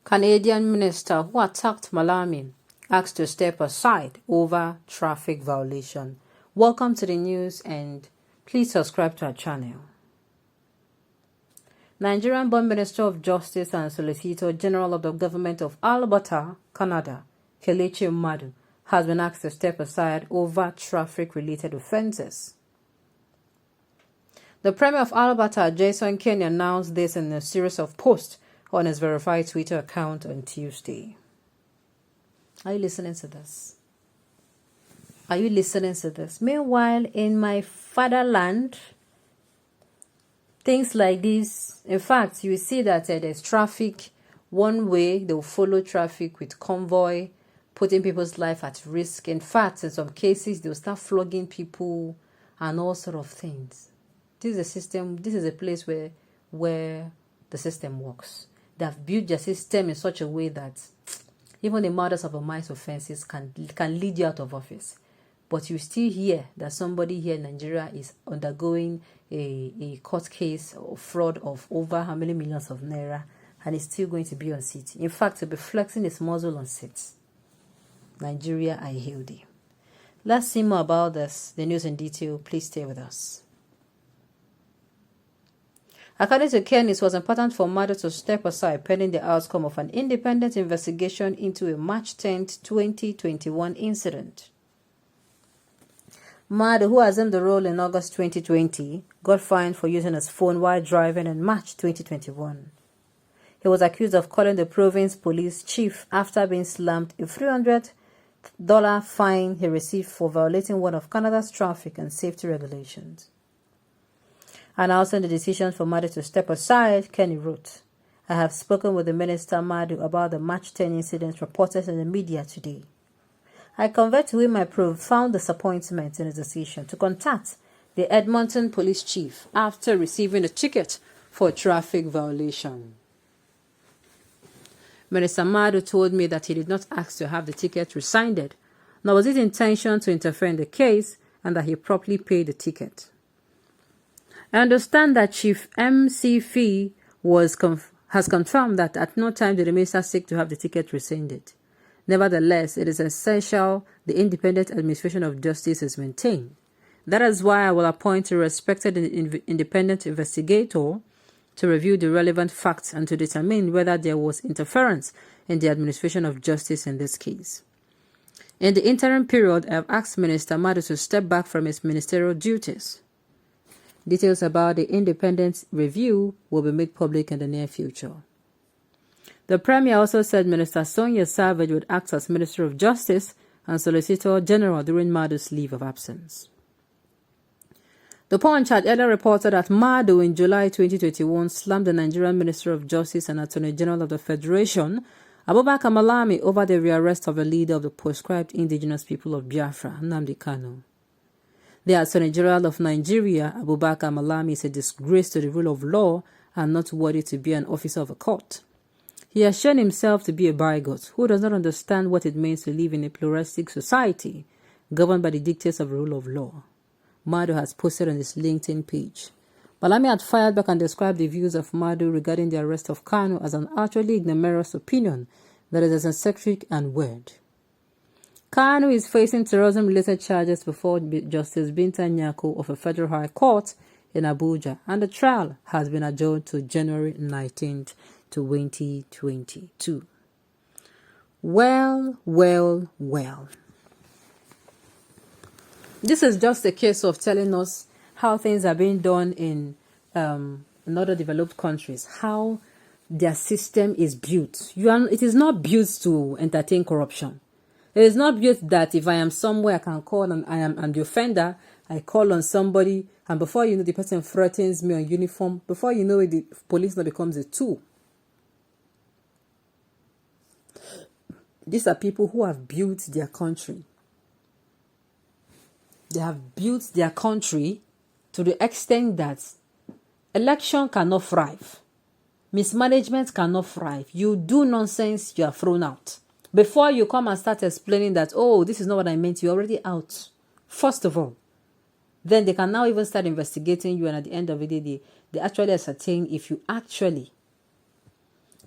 Canadian minister who attacked Malami asked to step aside over traffic violation. Welcome to the news and please subscribe to our channel. Nigerian-born Minister of Justice and Solicitor General of the Government of Alberta, Canada, Kelechi Madu, has been asked to step aside over traffic-related offences. The Premier of Alberta, Jason Kenney, announced this in a series of posts on his verified Twitter account on Tuesday. Are you listening to this? Are you listening to this? Meanwhile, in my fatherland, things like this, in fact, you see that there's traffic one way, they'll follow traffic with convoy, putting people's life at risk. In fact, in some cases, they'll start flogging people and all sort of things. This is a system, this is a place where the system works. They have built their system in such a way that even the murders of minor offenses can lead you out of office. But you still hear that somebody here in Nigeria is undergoing a court case of fraud of over how many millions of naira, and is still going to be on seat. In fact, he'll be flexing his muzzle on seats. Nigeria, I hail thee. Let's see more about this, the news in detail. Please stay with us. According to Kenney, it was important for Madu to step aside pending the outcome of an independent investigation into a March 10, 2021 incident. Madu, who assumed the role in August 2020, got fined for using his phone while driving in March 2021. He was accused of calling the province police chief after being slammed a $300 fine he received for violating one of Canada's traffic and safety regulations. Announcing the decision for Madu to step aside, Kenney wrote, "I have spoken with the Minister Madu about the March 10 incident reported in the media today. I conveyed to him my profound disappointment in his decision to contact the Edmonton police chief after receiving a ticket for a traffic violation. Minister Madu told me that he did not ask to have the ticket rescinded, nor was his intention to interfere in the case, and that he promptly paid the ticket. I understand that Chief MC Fee has confirmed that at no time did the minister seek to have the ticket rescinded. Nevertheless, it is essential the independent administration of justice is maintained. That is why I will appoint a respected independent investigator to review the relevant facts and to determine whether there was interference in the administration of justice in this case. In the interim period, I have asked Minister Madu to step back from his ministerial duties. Details about the independent review will be made public in the near future." The Premier also said Minister Sonia Savage would act as Minister of Justice and Solicitor General during Madu's leave of absence. The Punch had earlier reported that Madu in July 2021 slammed the Nigerian Minister of Justice and Attorney General of the Federation, Abubakar Malami, over the rearrest of the leader of the proscribed indigenous people of Biafra, Nnamdi Kanu. The Attorney General of Nigeria, Abubakar Malami, is a disgrace to the rule of law and not worthy to be an officer of a court. He has shown himself to be a bigot who does not understand what it means to live in a pluralistic society governed by the dictates of the rule of law. Madu has posted on his LinkedIn page. Malami had fired back and described the views of Madu regarding the arrest of Kanu as an utterly ignominious opinion that is eccentric and weird. Kanu is facing terrorism-related charges before Justice Binta Nyako of a federal high court in Abuja, and the trial has been adjourned to January 19, 2022. Well. This is just a case of telling us how things are being done in other developed countries, how their system is built. It is not built to entertain corruption. It is not built that if I am somewhere, I can call and I'm the offender, I call on somebody, and before you know, the person threatens me on uniform. Before you know it, the police now becomes a tool. These are people who have built their country. They have built their country to the extent that election cannot thrive. Mismanagement cannot thrive. You do nonsense, you are thrown out. Before you come and start explaining that, oh, this is not what I meant, you're already out. First of all. Then they can now even start investigating you, and at the end of the day, they actually ascertain if you actually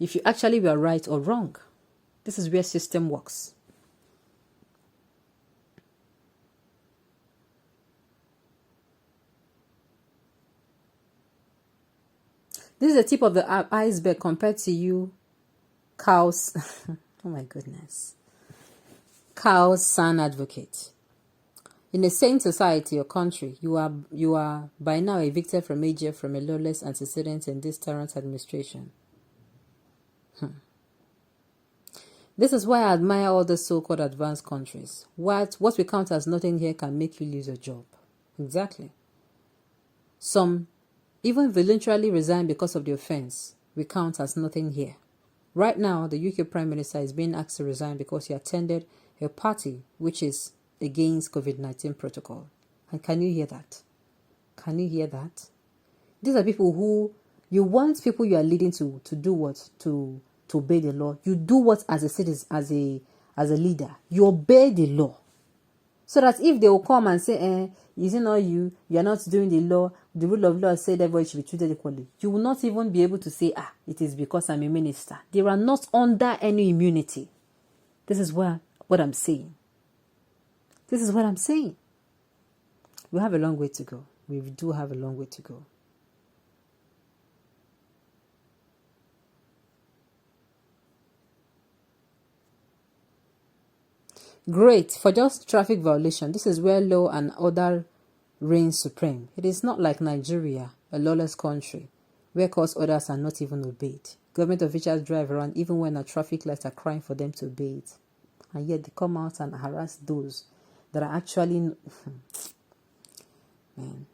if you actually were right or wrong. This is where system works. This is the tip of the iceberg compared to you, cows. Oh my goodness. Cow's son advocate. In a sane society or country, you are by now evicted from AGF from a lawless antecedent in this tyrant administration. This is why I admire all the so-called advanced countries. What we count as nothing here can make you lose your job. Exactly. Some even voluntarily resign because of the offense. We count as nothing here. Right now, the UK Prime Minister is being asked to resign because he attended a party which is against COVID-19 protocol. And can you hear that? Can you hear that? These are people who you want people you are leading to do what? To obey the law. You do what as a citizen, as a leader. You obey the law. So that if they will come and say, is it not you are not doing the law, the rule of law said everybody should be treated equally. You will not even be able to say, it is because I'm a minister. They are not under any immunity. This is what I'm saying. This is what I'm saying. We have a long way to go. We do have a long way to go. Great. For just traffic violation, this is where law and order reigns supreme. It is not like Nigeria, a lawless country, where court orders are not even obeyed. Government officials drive around even when our traffic lights are crying for them to obey it. And yet they come out and harass those that are actually... Man.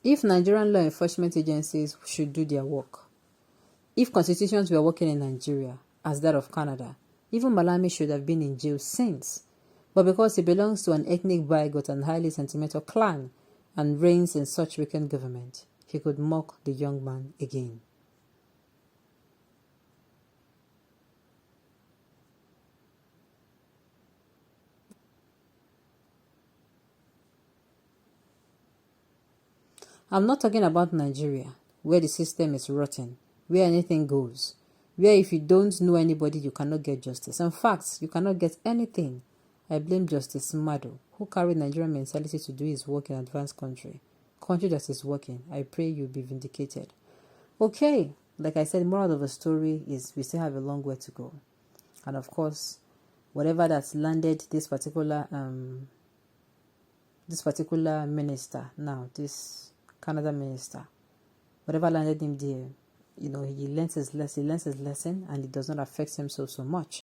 If Nigerian law enforcement agencies should do their work, if constitutions were working in Nigeria as that of Canada, even Malami should have been in jail since. But because he belongs to an ethnic bigot and highly sentimental clan and reigns in such wicked government, he could mock the young man again. I'm not talking about Nigeria, where the system is rotten, where anything goes, where if you don't know anybody, you cannot get justice. In fact, you cannot get anything. I blame Justice Mado, who carried Nigerian mentality to do his work in advanced country that is working. I pray you'll be vindicated. Okay, like I said, moral of the story is we still have a long way to go. And of course, whatever that's landed this particular minister now, this Canada minister, whatever landed him there, he learns his lesson and it does not affect him so much.